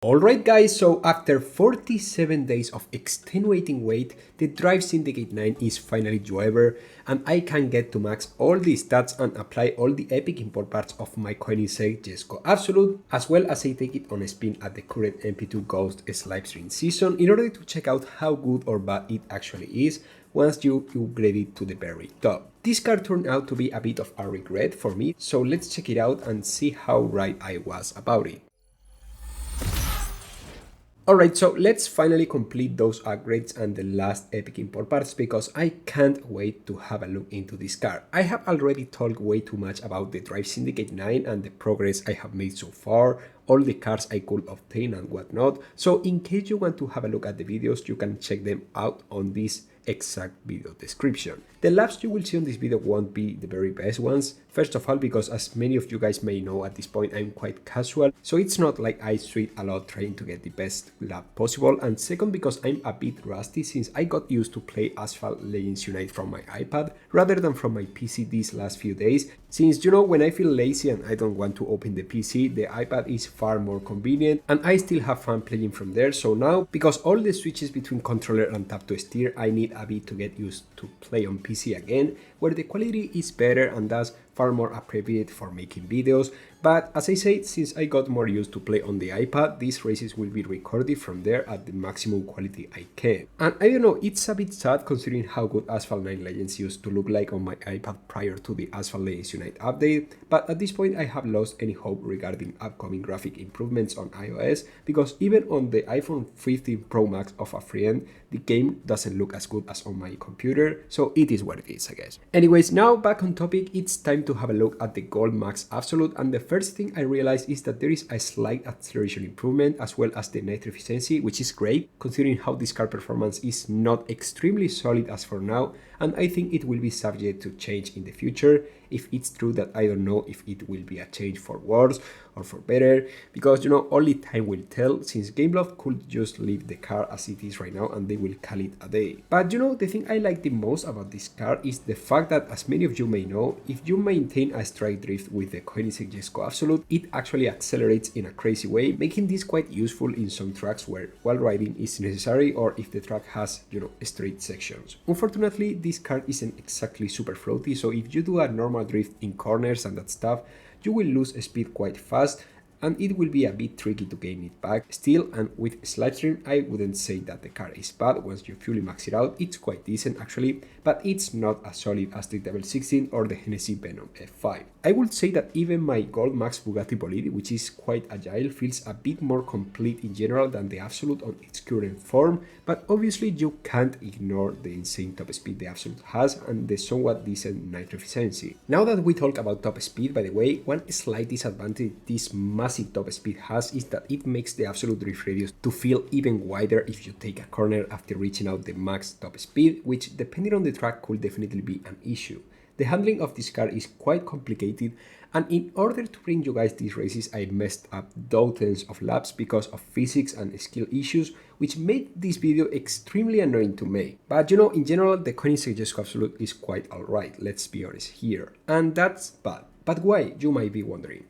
Alright guys, so after 47 days of extenuating wait, the Drive Syndicate 9 is finally delivered and I can get to max all the stats and apply all the epic import parts of my Koenigsegg Jesko Absolut, as well as I take it on a spin at the current MP2 Ghost livestream season in order to check out how good or bad it actually is once you upgrade it to the very top. This card turned out to be a bit of a regret for me, so let's check it out and see how right I was about it. Alright, so let's finally complete those upgrades and the last epic import parts because I can't wait to have a look into this card. I have already talked way too much about the Drive Syndicate 9 and the progress I have made so far, all the cards I could obtain and whatnot, so in case you want to have a look at the videos, you can check them out on this exact video description. The labs you will see on this video won't be the very best ones, first of all because as many of you guys may know at this point I'm quite casual, so it's not like I sweat a lot trying to get the best lab possible, and second because I'm a bit rusty since I got used to play Asphalt Legends Unite from my iPad rather than from my PC these last few days, since you know when I feel lazy and I don't want to open the PC, the iPad is far more convenient and I still have fun playing from there. So now, because all the switches between controller and tap to steer, I need a bit to get used to play on PC again, where the quality is better and thus far more appropriate for making videos. But as I said, since I got more used to play on the iPad, these races will be recorded from there at the maximum quality I can. And I don't know, it's a bit sad considering how good Asphalt 9 Legends used to look like on my iPad prior to the Asphalt Legends Unite update, but at this point I have lost any hope regarding upcoming graphic improvements on iOS, because even on the iPhone 15 Pro Max of a friend, the game doesn't look as good as on my computer, so it is what it is, I guess. Anyways, now back on topic, it's time to have a look at the Gold Max Absolut, and the first thing I realized is that there is a slight acceleration improvement as well as the nitro efficiency, which is great considering how this card performance is not extremely solid as for now, and I think it will be subject to change in the future. If it's true that I don't know if it will be a change for worse or for better, because you know only time will tell, since gameloft could just leave the card as it is right now and they will call it a day. But you know, the thing I like the most about this card is the fact that, as many of you may know, if you maintain a strike drift with the Koenigsegg Jesko Absolut, it actually accelerates in a crazy way, making this quite useful in some tracks where wall riding is necessary or if the track has, you know, straight sections. Unfortunately, this card isn't exactly super floaty, so if you do a normal drift in corners and that stuff, you will lose speed quite fast and it will be a bit tricky to gain it back. Still, and with slidestream, I wouldn't say that the car is bad. Once you fully max it out, it's quite decent actually, but it's not as solid as the Double 16 or the Hennessy Venom F5. I would say that even my Gold Max Bugatti Bolide, which is quite agile, feels a bit more complete in general than the Absolut on its current form, but obviously you can't ignore the insane top speed the Absolut has and the somewhat decent nitro efficiency. Now that we talk about top speed, by the way, one slight disadvantage this massive top speed has is that it makes the Absolut drift radius to feel even wider if you take a corner after reaching out the max top speed, which depending on the track could definitely be an issue. The handling of this car is quite complicated, and in order to bring you guys these races I messed up dozens of laps because of physics and skill issues, which made this video extremely annoying to make. But you know, in general the Koenigsegg Jesko Absolut is quite alright, let's be honest here. And that's bad. But why, you might be wondering?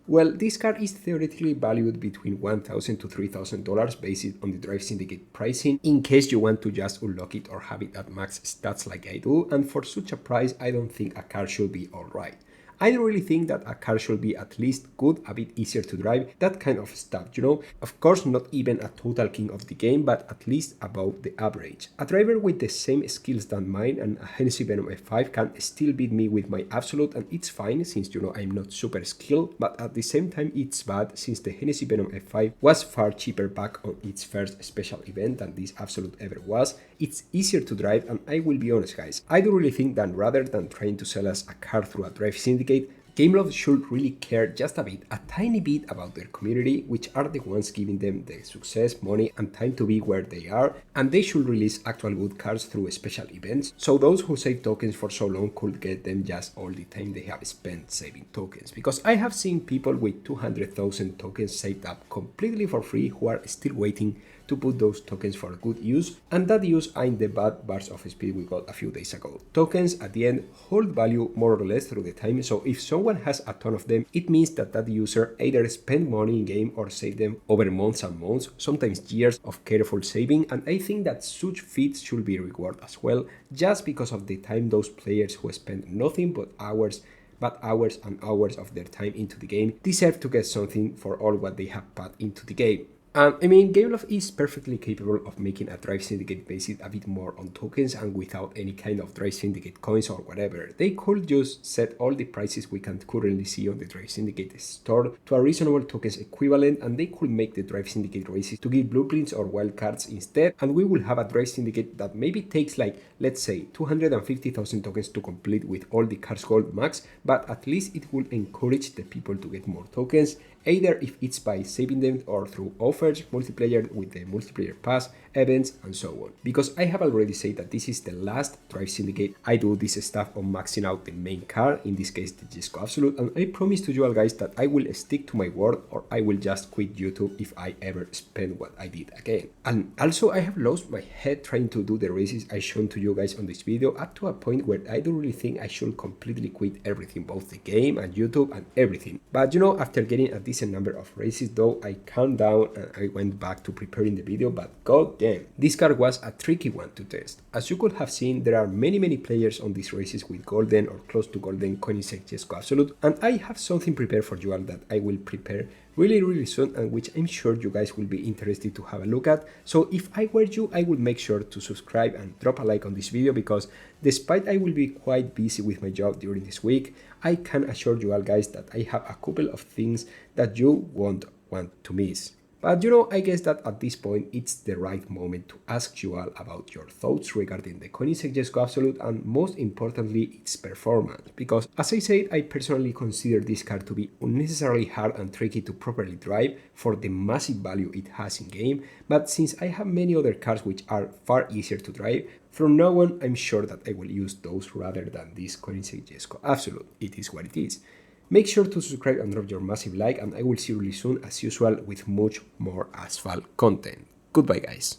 Well, this card is theoretically valued between $1,000 to $3,000 based on the Drive Syndicate pricing, in case you want to just unlock it or have it at max stats like I do, and for such a price I don't think a car should be alright. I really think that a car should be at least good, a bit easier to drive, that kind of stuff, you know. Of course, not even a total king of the game, but at least above the average. A driver with the same skills than mine and a Hennessy Venom F5 can still beat me with my Absolut, and it's fine since, you know, I'm not super skilled, but at the same time it's bad since the Hennessy Venom F5 was far cheaper back on its first special event than this Absolut ever was. It's easier to drive, and I will be honest guys, I do really think that rather than trying to sell us a car through a Drive Syndicate, gameloft should really care just a bit, a tiny bit about their community, which are the ones giving them the success, money and time to be where they are, and they should release actual good cards through special events, so those who save tokens for so long could get them just all the time they have spent saving tokens, because I have seen people with 200,000 tokens saved up completely for free who are still waiting to put those tokens for good use, and that use ain't the bad bars of speed we got a few days ago. Tokens at the end hold value more or less through the time, so if someone someone has a ton of them, it means that that user either spent money in game or saved them over months and months, sometimes years of careful saving, and I think that such feats should be rewarded as well, just because of the time those players who spend nothing but hours and hours of their time into the game deserve to get something for all what they have put into the game. And I mean, gameloft is perfectly capable of making a Drive Syndicate based a bit more on tokens and without any kind of Drive Syndicate coins or whatever. They could just set all the prices we can currently see on the Drive Syndicate store to a reasonable tokens equivalent, and they could make the Drive Syndicate races to give blueprints or wildcards instead, and we will have a Drive Syndicate that maybe takes like, let's say, 250,000 tokens to complete with all the cards gold max, but at least it will encourage the people to get more tokens, either if it's by saving them or through offers, multiplayer with the multiplayer pass, events, and so on. Because I have already said that this is the last Drive Syndicate I do this stuff on maxing out the main card, in this case the Jesko Absolut, and I promise to you all guys that I will stick to my word or I will just quit YouTube if I ever spend what I did again. And also I have lost my head trying to do the races I shown to you guys on this video up to a point where I don't really think I should completely quit everything, both the game and YouTube and everything. But you know, after getting a decent number of races though, I calmed down and I went back to preparing the video, but god damn, this card was a tricky one to test. As you could have seen, there are many players on these races with golden or close to golden Koenigsegg Jesko Absolut, and I have something prepared for you all that I will prepare really soon and which I'm sure you guys will be interested to have a look at. So if I were you, I would make sure to subscribe and drop a like on this video, because despite I will be quite busy with my job during this week, I can assure you all guys that I have a couple of things that you won't want to miss. But you know, I guess that at this point it's the right moment to ask you all about your thoughts regarding the Koenigsegg Jesko Absolut and most importantly its performance, because as I said, I personally consider this card to be unnecessarily hard and tricky to properly drive for the massive value it has in game, but since I have many other cards which are far easier to drive, from now on I'm sure that I will use those rather than this Koenigsegg Jesko Absolut. It is what it is. Make sure to subscribe and drop your massive like, and I will see you really soon as usual with much more Asphalt content. Goodbye guys.